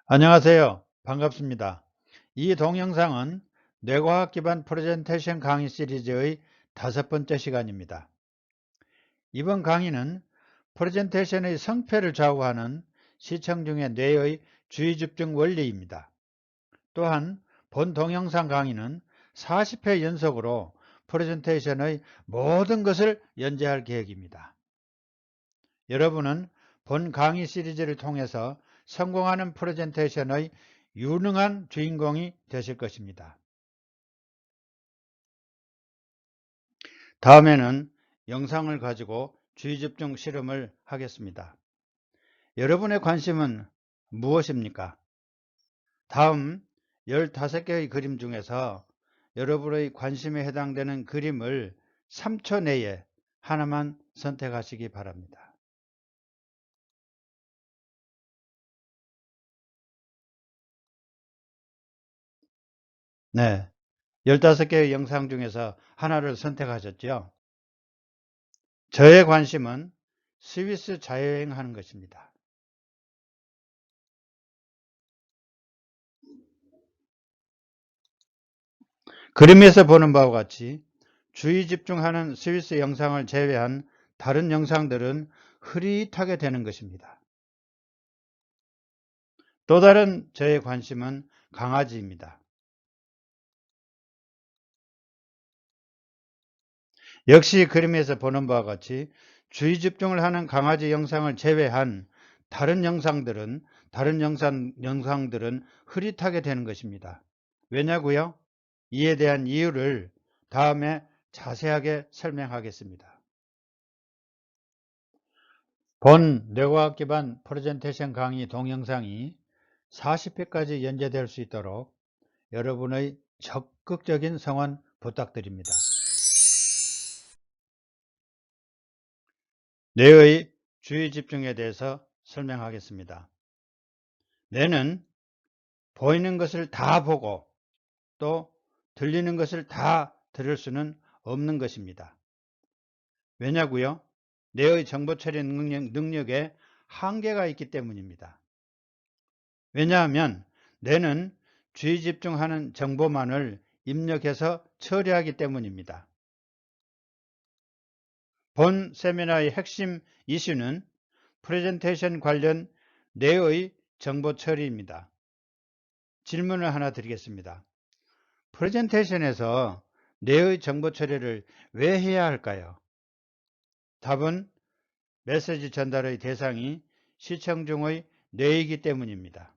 안녕하세요. 반갑습니다. 이 동영상은 뇌과학 기반 프레젠테이션 강의 시리즈의 5번째 시간입니다. 이번 강의는 프레젠테이션의 성패를 좌우하는 시청 중의 뇌의 주의 집중 원리입니다. 또한 본 동영상 강의는 40회 연속으로 프레젠테이션의 모든 것을 연재할 계획입니다. 여러분은 본 강의 시리즈를 통해서 성공하는 프레젠테이션의 유능한 주인공이 되실 것입니다. 다음에는 영상을 가지고 주의집중 실험을 하겠습니다. 여러분의 관심은 무엇입니까? 다음 15개의 그림 중에서 여러분의 관심에 해당되는 그림을 3초 내에 하나만 선택하시기 바랍니다. 네, 15개의 영상 중에서 하나를 선택하셨죠? 저의 관심은 스위스 자유여행하는 것입니다. 그림에서 보는 바와 같이 주의 집중하는 스위스 영상을 제외한 다른 영상들은 흐릿하게 되는 것입니다. 또 다른 저의 관심은 강아지입니다. 역시 그림에서 보는 바와 같이 주의 집중을 하는 강아지 영상을 제외한 다른 영상들은 흐릿하게 되는 것입니다. 왜냐고요? 이에 대한 이유를 다음에 자세하게 설명하겠습니다. 본 뇌과학 기반 프레젠테이션 강의 동영상이 40회까지 연재될 수 있도록 여러분의 적극적인 성원 부탁드립니다. 뇌의 주의 집중에 대해서 설명하겠습니다. 뇌는 보이는 것을 다 보고 또 들리는 것을 다 들을 수는 없는 것입니다. 왜냐고요? 뇌의 정보 처리 능력에 한계가 있기 때문입니다. 왜냐하면 뇌는 주의 집중하는 정보만을 입력해서 처리하기 때문입니다. 본 세미나의 핵심 이슈는 프레젠테이션 관련 뇌의 정보 처리입니다. 질문을 하나 드리겠습니다. 프레젠테이션에서 뇌의 정보 처리를 왜 해야 할까요? 답은 메시지 전달의 대상이 시청 중의 뇌이기 때문입니다.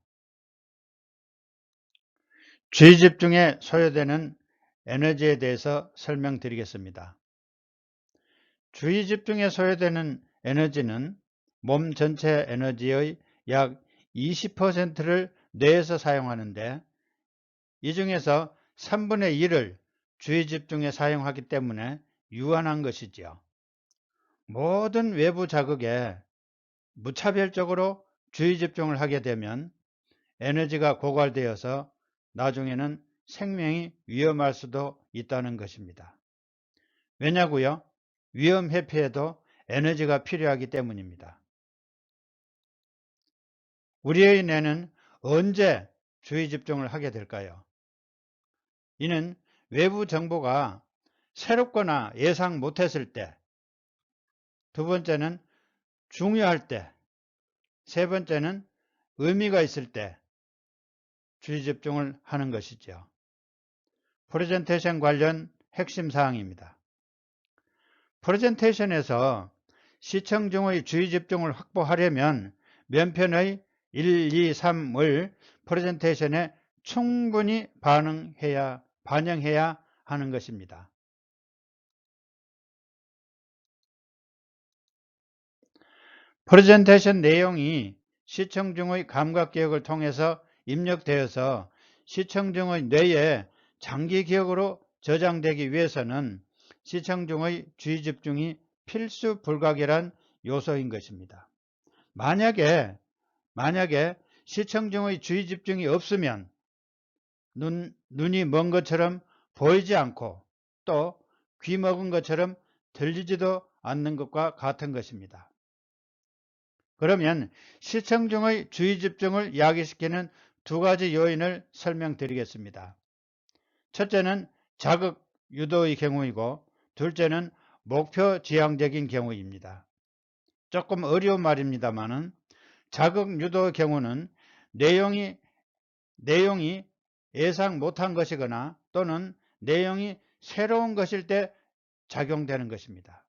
주의 집중에 소요되는 에너지에 대해서 설명드리겠습니다. 주의 집중에 소요되는 에너지는 몸 전체 에너지의 약 20%를 뇌에서 사용하는데 이 중에서 3분의 1을 주의 집중에 사용하기 때문에 유한한 것이지요. 모든 외부 자극에 무차별적으로 주의 집중을 하게 되면 에너지가 고갈되어서 나중에는 생명이 위험할 수도 있다는 것입니다. 왜냐고요? 위험 회피에도 에너지가 필요하기 때문입니다. 우리의 뇌는 언제 주의 집중을 하게 될까요? 이는 외부 정보가 새롭거나 예상 못했을 때, 두 번째는 중요할 때, 세 번째는 의미가 있을 때 주의 집중을 하는 것이죠. 프레젠테이션 관련 핵심 사항입니다. 프레젠테이션에서 시청 중의 주의 집중을 확보하려면 면편의 1, 2, 3을 프레젠테이션에 충분히 반영해야 하는 것입니다. 프레젠테이션 내용이 시청 중의 감각 기억을 통해서 입력되어서 시청 중의 뇌에 장기 기억으로 저장되기 위해서는 시청 중의 주의 집중이 필수 불가결한 요소인 것입니다. 만약에 시청 중의 주의 집중이 없으면 눈이 먼 것처럼 보이지 않고 또 귀 먹은 것처럼 들리지도 않는 것과 같은 것입니다. 그러면 시청 중의 주의 집중을 야기시키는 두 가지 요인을 설명드리겠습니다. 첫째는 자극 유도의 경우이고 둘째는 목표 지향적인 경우입니다. 조금 어려운 말입니다만은 자극 유도의 경우는 내용이 예상 못한 것이거나 또는 내용이 새로운 것일 때 작용되는 것입니다.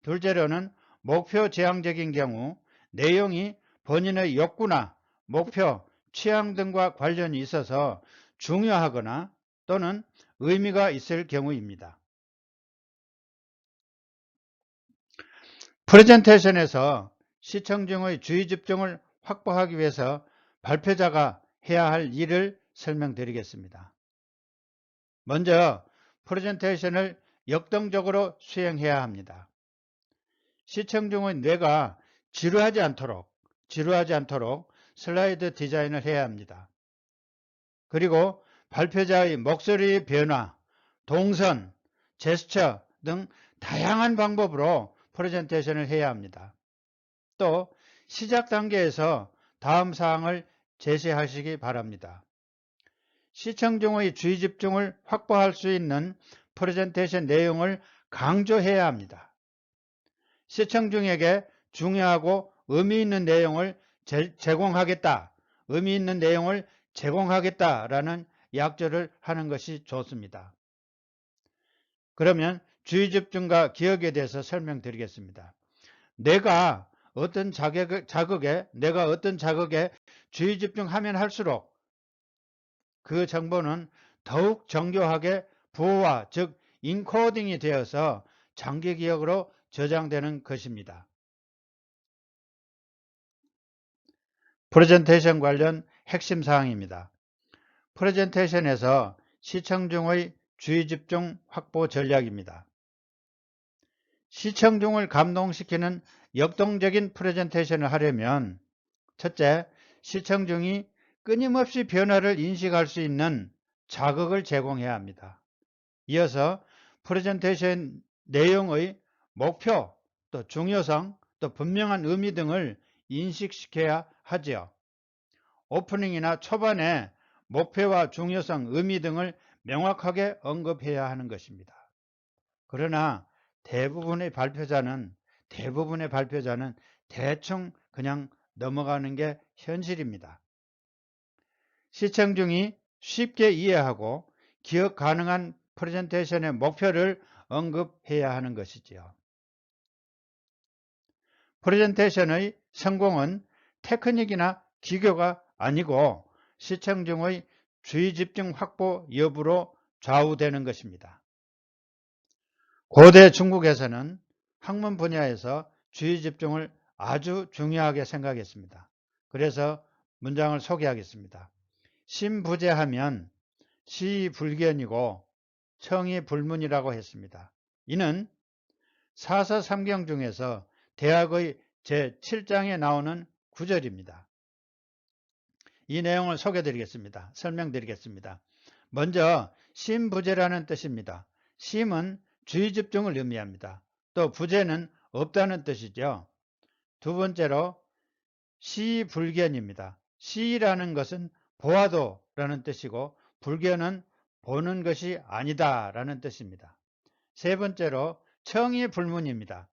둘째로는 목표 지향적인 경우 내용이 본인의 욕구나 목표, 취향 등과 관련이 있어서 중요하거나 또는 의미가 있을 경우입니다. 프레젠테이션에서 시청 중의 주의 집중을 확보하기 위해서 발표자가 해야 할 일을 설명드리겠습니다. 먼저 프레젠테이션을 역동적으로 수행해야 합니다. 시청 중의 뇌가 지루하지 않도록 슬라이드 디자인을 해야 합니다. 그리고 발표자의 목소리의 변화, 동선, 제스처 등 다양한 방법으로 프레젠테이션을 해야 합니다. 또 시작 단계에서 다음 사항을 제시하시기 바랍니다. 시청 중의 주의 집중을 확보할 수 있는 프레젠테이션 내용을 강조해야 합니다. 시청 중에게 중요하고 의미 있는 내용을 제공하겠다라는 약조를 하는 것이 좋습니다. 그러면 주의 집중과 기억에 대해서 설명드리겠습니다. 내가 어떤 자극에 주의 집중하면 할수록 그 정보는 더욱 정교하게 부호화, 즉 인코딩이 되어서 장기 기억으로 저장되는 것입니다. 프레젠테이션 관련 핵심 사항입니다. 프레젠테이션에서 시청 중의 주의 집중 확보 전략입니다. 시청 중을 감동시키는 역동적인 프레젠테이션을 하려면 첫째, 시청 중이 끊임없이 변화를 인식할 수 있는 자극을 제공해야 합니다. 이어서 프레젠테이션 내용의 목표, 또 중요성, 또 분명한 의미 등을 인식시켜야 하지요. 오프닝이나 초반에 목표와 중요성, 의미 등을 명확하게 언급해야 하는 것입니다. 그러나 대부분의 발표자는 대충 그냥 넘어가는 게 현실입니다. 시청 중이 쉽게 이해하고 기억 가능한 프레젠테이션의 목표를 언급해야 하는 것이지요. 프레젠테이션의 성공은 테크닉이나 기교가 아니고 시청 중의 주의 집중 확보 여부로 좌우되는 것입니다. 고대 중국에서는 학문 분야에서 주의 집중을 아주 중요하게 생각했습니다. 그래서 문장을 소개하겠습니다. 신부재하면 시불견이고 청이불문이라고 했습니다. 이는 사서삼경 중에서 대학의 제7장에 나오는 구절입니다. 이 내용을 설명드리겠습니다. 먼저 심부재라는 뜻입니다. 심은 주의 집중을 의미합니다. 또 부재는 없다는 뜻이죠. 두 번째로 시불견입니다. 시라는 것은 보아도라는 뜻이고 불견은 보는 것이 아니다 라는 뜻입니다. 세 번째로 청이불문입니다.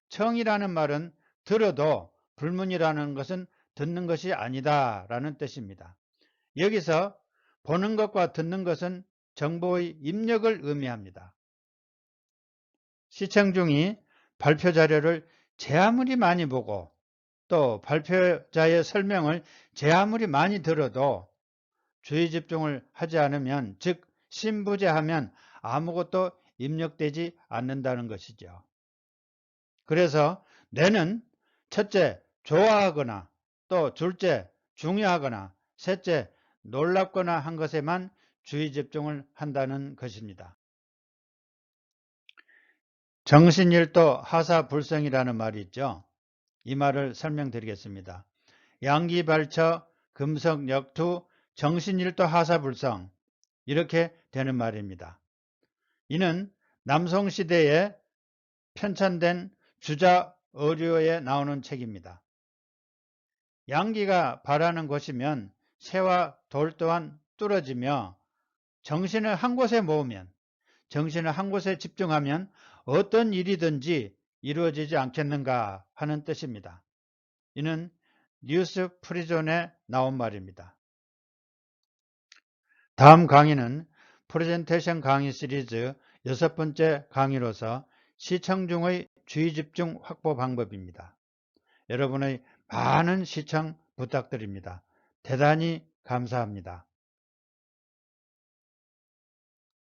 청이라는 말은 들어도 불문이라는 것은 듣는 것이 아니다 라는 뜻입니다. 여기서 보는 것과 듣는 것은 정보의 입력을 의미합니다. 시청 중이 발표 자료를 제 아무리 많이 보고 또 발표자의 설명을 제 아무리 많이 들어도 주의 집중을 하지 않으면, 즉 신부재하면 아무것도 입력되지 않는다는 것이죠. 그래서 뇌는 첫째, 좋아하거나 또 둘째, 중요하거나 셋째, 놀랍거나 한 것에만 주의 집중을 한다는 것입니다. 정신일도 하사불성이라는 말이 있죠. 이 말을 설명드리겠습니다. 양기발처 금성역투 정신일도 하사불성, 이렇게 되는 말입니다. 이는 남송시대에 편찬된 주자어류에 나오는 책입니다. 양기가 바라는 곳이면 새와 돌 또한 뚫어지며 정신을 한 곳에 모으면, 정신을 한 곳에 집중하면 어떤 일이든지 이루어지지 않겠는가 하는 뜻입니다. 이는 뉴스 프리존에 나온 말입니다. 다음 강의는 프레젠테이션 강의 시리즈 6번째 강의로서 시청 중의 주의 집중 확보 방법입니다. 여러분의 많은 시청 부탁드립니다. 대단히 감사합니다.